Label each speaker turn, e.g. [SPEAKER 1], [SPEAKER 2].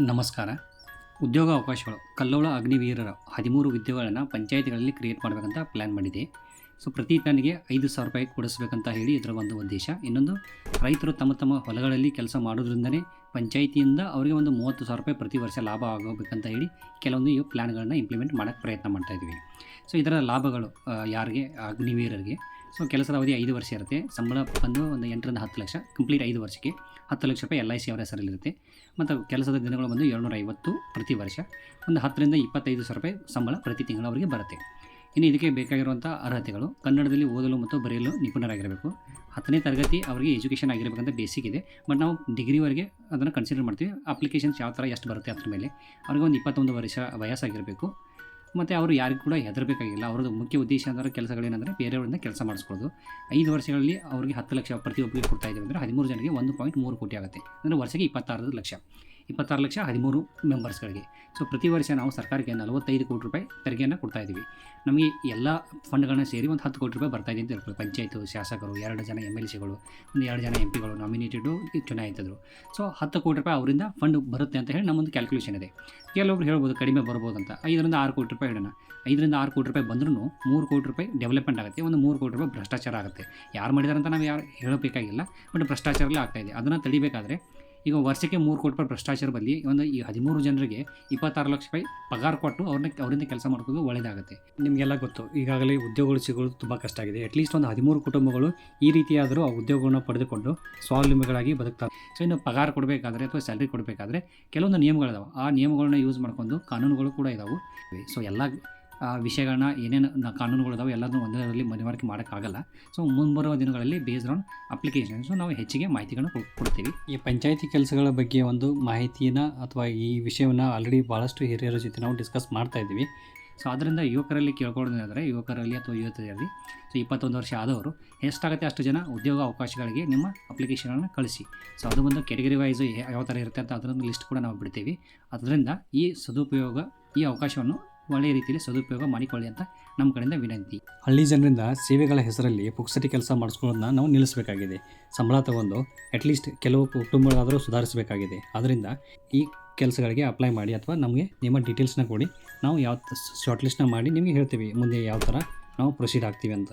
[SPEAKER 1] ನಮಸ್ಕಾರ. ಉದ್ಯೋಗ ಅವಕಾಶಗಳು ಕಲ್ಲೋಳ ಅಗ್ನಿವೀರರ 13 ಹುದ್ದೆಗಳನ್ನು ಪಂಚಾಯಿತಿಗಳಲ್ಲಿ ಕ್ರಿಯೇಟ್ ಮಾಡಬೇಕಂತ ಪ್ಲ್ಯಾನ್ ಮಾಡಿದೆ. ಸೊ ಪ್ರತಿ ಟನ್ನಿಗೆ 5,000 ರೂಪಾಯಿ ಕೊಡಿಸ್ಬೇಕಂತ ಹೇಳಿ ಇದರ ಒಂದು ಉದ್ದೇಶ. ಇನ್ನೊಂದು, ರೈತರು ತಮ್ಮ ಹೊಲಗಳಲ್ಲಿ ಕೆಲಸ ಮಾಡೋದ್ರಿಂದನೇ ಪಂಚಾಯಿತಿಯಿಂದ ಅವರಿಗೆ ಒಂದು 30,000 ರೂಪಾಯಿ ಪ್ರತಿ ವರ್ಷ ಲಾಭ ಆಗೋಬೇಕಂತ ಹೇಳಿ ಕೆಲವೊಂದು ಈ ಪ್ಲ್ಯಾನ್ಗಳನ್ನು ಇಂಪ್ಲಿಮೆಂಟ್ ಮಾಡೋಕ್ಕೆ ಪ್ರಯತ್ನ ಮಾಡ್ತಾಯಿದ್ವಿ. ಸೊ ಇದರ ಲಾಭಗಳು ಯಾರಿಗೆ? ಅಗ್ನಿವೀರರಿಗೆ. ಸೊ ಕೆಲಸದ ಅವಧಿ 5 ವರ್ಷ ಇರುತ್ತೆ. ಸಂಬಳ ಬಂದು ಒಂದು 8ರಿಂದ 10 ಲಕ್ಷ. ಕಂಪ್ಲೀಟ್ 5 ವರ್ಷಕ್ಕೆ 10 ಲಕ್ಷ ರೂಪಾಯಿ LIC ಅವರ ಹೆಸರಲ್ಲಿರುತ್ತೆ. ಮತ್ತು ಕೆಲಸದ ದಿನಗಳು ಬಂದು 250 ಪ್ರತಿ ವರ್ಷ. ಒಂದು 10ರಿಂದ 25,000 ರೂಪಾಯಿ ಸಂಬಳ ಪ್ರತಿ ತಿಂಗಳು ಅವರಿಗೆ ಬರುತ್ತೆ. ಇನ್ನು ಇದಕ್ಕೆ ಬೇಕಾಗಿರುವಂಥ ಅರ್ಹತೆಗಳು: ಕನ್ನಡದಲ್ಲಿ ಓದಲು ಮತ್ತು ಬರೆಯಲು ನಿಪುಣರಾಗಿರಬೇಕು. 10ನೇ ತರಗತಿ ಅವರಿಗೆ ಎಜುಕೇಷನ್ ಆಗಿರಬೇಕಂತ ಬೇಸಿಕ್ ಇದೆ. ಬಟ್ ನಾವು ಡಿಗ್ರಿವರೆಗೆ ಅದನ್ನು ಕನ್ಸಿಡರ್ ಮಾಡ್ತೀವಿ. ಅಪ್ಲಿಕೇಶನ್ಸ್ ಯಾವ ಥರ ಎಷ್ಟು ಬರುತ್ತೆ ಅದ್ರ ಮೇಲೆ. ಅವ್ರಿಗೆ ಒಂದು 21 ವರ್ಷ ವಯಸ್ಸಾಗಿರಬೇಕು. ಮತ್ತು ಅವರು ಯಾರಿಗೂ ಕೂಡ ಹೆದರಬೇಕಾಗಿಲ್ಲ. ಅವ್ರದ್ದು ಮುಖ್ಯ ಉದ್ದೇಶ ಅಂದರೆ ಕೆಲಸಗಳೇನೆಂದರೆ ಬೇರೆಯವರಿಂದ ಕೆಲಸ ಮಾಡಿಸ್ಕೊಳ್ಳೋದು. 5 ವರ್ಷಗಳಲ್ಲಿ ಅವರಿಗೆ 10 ಲಕ್ಷ ಪ್ರತಿಯೊಬ್ಬರಿಗೆ ಕೊಡ್ತಾ ಇದ್ದೀವಿ ಅಂದರೆ 13 ಜನರಿಗೆ 1.3 ಕೋಟಿ ಆಗುತ್ತೆ. ಅಂದರೆ ವರ್ಷಕ್ಕೆ 26 ಲಕ್ಷ 13 ಮೆಂಬರ್ಸ್ಗಳಿಗೆ. ಸೊ ಪ್ರತಿ ವರ್ಷ ನಾವು ಸರ್ಕಾರಕ್ಕೆ 45 ಕೋಟಿ ರೂಪಾಯಿ ತೆರಿಗೆಯನ್ನು ಕೊಡ್ತಾ ಇದ್ದೀವಿ. ನಮಗೆ ಎಲ್ಲ ಫಂಡ್ಗಳನ್ನ ಸೇರಿ ಒಂದು 10 ಕೋಟಿ ರೂಪಾಯಿ ಬರ್ತಾ ಇದೆ ಅಂತ ಹೇಳ್ಬೋದು. ಪಂಚಾಯತು ಶಾಸಕರು, 2 ಜನ MLCಗಳು, ಒಂದು 2 ಜನ MP ಗಳು ನಾಮಿನೇಟೆಡು ಚುನಾಯಿತರು. ಸೊ 10 ಕೋಟಿ ರೂಪಾಯಿ ಅವರಿಂದ ಫಂಡ್ ಬರುತ್ತೆ ಅಂತ ಹೇಳಿ ನಮ್ಮೊಂದು ಕ್ಯಾಲ್ಕುಲೇಷನ್ ಇದೆ. ಕೆಲವೊಬ್ರು ಹೇಳ್ಬೋದು ಕಡಿಮೆ ಬರ್ಬೋದು ಅಂತ. 5ರಿಂದ 6 ಕೋಟಿ ರೂಪಾಯಿ ಇಡೋಣ. 5ರಿಂದ 6 ಕೋಟಿ ರೂಪಾಯಿ ಬಂದ್ರೂ 3 ಕೋಟಿ ರೂಪಾಯಿ ಡೆವಲಪ್ಮೆಂಟ್ ಆಗುತ್ತೆ. ಒಂದು 3 ಕೋಟಿ ರೂಪಾಯಿ ಭ್ರಷ್ಟಾಚಾರ ಆಗುತ್ತೆ. ಯಾರು ಮಾಡಿದಾರೆ ಅಂತ ನಾವು ಯಾರು ಹೇಳಬೇಕಾಗಿಲ್ಲ. ಬಟ್ ಭ್ರಷ್ಟಾಚಾರಲ್ಲೇ ಆಗ್ತಾಯಿದೆ. ಅದನ್ನು ತಡಿಬೇಕಾದ್ರೆ ಈಗ ವರ್ಷಕ್ಕೆ 3 ಕೋಟಿ ರೂಪಾಯಿ ಭ್ರಷ್ಟಾಚಾರ ಬದಲಿ ಒಂದು ಈ 13 ಜನರಿಗೆ 26 ಲಕ್ಷ ರೂಪಾಯಿ ಪಗಾರ ಕೊಟ್ಟು ಅವರಿಂದ ಕೆಲಸ ಮಾಡ್ಕೋದು ಒಳ್ಳೆಯದಾಗುತ್ತೆ. ನಿಮಗೆಲ್ಲ ಗೊತ್ತು, ಈಗಾಗಲೇ ಉದ್ಯೋಗಗಳು ಸಿಗೋದು ತುಂಬ ಕಷ್ಟ ಆಗಿದೆ. ಅಟ್ಲೀಸ್ಟ್ ಒಂದು 13 ಕುಟುಂಬಗಳು ಈ ರೀತಿಯಾದರೂ ಆ ಉದ್ಯೋಗವನ್ನು ಪಡೆದುಕೊಂಡು ಸ್ವಾವಲಂಬಿಗಳಾಗಿ ಬದುಕ್ತಾರೆ. ಸೊ ಇನ್ನು ಪಗಾರ ಕೊಡಬೇಕಾದ್ರೆ ಅಥವಾ ಸ್ಯಾಲ್ರಿ ಕೊಡಬೇಕಾದ್ರೆ ಕೆಲವೊಂದು ನಿಯಮಗಳಿದಾವೆ. ಆ ನಿಯಮಗಳನ್ನ ಯೂಸ್ ಮಾಡ್ಕೊಂಡು ಕಾನೂನುಗಳು ಕೂಡ ಇದಾವೆ. ಸೊ ಎಲ್ಲ ವಿಷಯಗಳನ್ನ ಏನೇನು ಕಾನೂನುಗಳಿದಾವೆ ಎಲ್ಲದನ್ನೂ ಒಂದರಲ್ಲಿ ಮನವರಿಕೆ ಮಾಡೋಕ್ಕಾಗಲ್ಲ. ಸೊ ಮುಂಬರುವ ದಿನಗಳಲ್ಲಿ ಬೇಸ್ಡ್ ಆನ್ ಅಪ್ಲಿಕೇಶನ್ಸು ನಾವು ಹೆಚ್ಚಿಗೆ ಮಾಹಿತಿಗಳನ್ನು ಕೊಡ್ತೀವಿ. ಈ ಪಂಚಾಯಿತಿ ಕೆಲಸಗಳ ಬಗ್ಗೆ ಒಂದು ಮಾಹಿತಿನ ಅಥವಾ ಈ ವಿಷಯವನ್ನು ಆಲ್ರೆಡಿ ಭಾಳಷ್ಟು ಹಿರಿಯರ ಜೊತೆ ನಾವು ಡಿಸ್ಕಸ್ ಮಾಡ್ತಾ ಇದ್ದೀವಿ. ಸೊ ಅದರಿಂದ ಯುವಕರಲ್ಲಿ ಕೇಳ್ಕೊಳ್ಳೋದಾದರೆ ಯುವಕರಲ್ಲಿ ಅಥವಾ ಯುವತಿಯರಲ್ಲಿ ಸೊ 21 ವರ್ಷ ಆದವರು ಎಷ್ಟಾಗುತ್ತೆ ಅಷ್ಟು ಜನ ಉದ್ಯೋಗ ಅವಕಾಶಗಳಿಗೆ ನಿಮ್ಮ ಅಪ್ಲಿಕೇಶನನ್ನು ಕಳಿಸಿ. ಸೊ ಅದು ಒಂದು ಕೆಟಗರಿ ವೈಸು ಯಾವ ಥರ ಇರುತ್ತೆ ಅಂತ ಅದರೊಂದು ಲಿಸ್ಟ್ ಕೂಡ ನಾವು ಬಿಡ್ತೀವಿ. ಅದರಿಂದ ಈ ಅವಕಾಶವನ್ನು ಒಳ್ಳೆಯ ರೀತಿಯಲ್ಲಿ ಸದುಪಯೋಗ ಮಾಡಿಕೊಳ್ಳಿ ಅಂತ ನಮ್ಮ ಕಡೆಯಿಂದ ವಿನಂತಿ. ಹಳ್ಳಿ ಜನರಿಂದ ಸೇವೆಗಳ ಹೆಸರಲ್ಲಿ ಪುಕ್ಸಟಿ ಕೆಲಸ ಮಾಡಿಸ್ಕೊಳ್ಳೋದನ್ನ ನಾವು ನಿಲ್ಲಿಸಬೇಕಾಗಿದೆ. ಸಂಬಳ ತಗೊಂಡು ಅಟ್ಲೀಸ್ಟ್ ಕೆಲವು ಕುಟುಂಬಗಳಾದರೂ ಸುಧಾರಿಸಬೇಕಾಗಿದೆ. ಆದ್ದರಿಂದ ಈ ಕೆಲಸಗಳಿಗೆ ಅಪ್ಲೈ ಮಾಡಿ ಅಥವಾ ನಮಗೆ ನಿಮ್ಮ ಡೀಟೇಲ್ಸ್ನ ಕೊಡಿ. ನಾವು ಯಾವ ಶಾರ್ಟ್ ಲಿಸ್ಟ್ನ ಮಾಡಿ ನಿಮಗೆ ಹೇಳ್ತೀವಿ ಮುಂದೆ ಯಾವ ಥರ ನಾವು ಪ್ರೊಸೀಡ್ ಆಗ್ತೀವಿ ಅಂತ.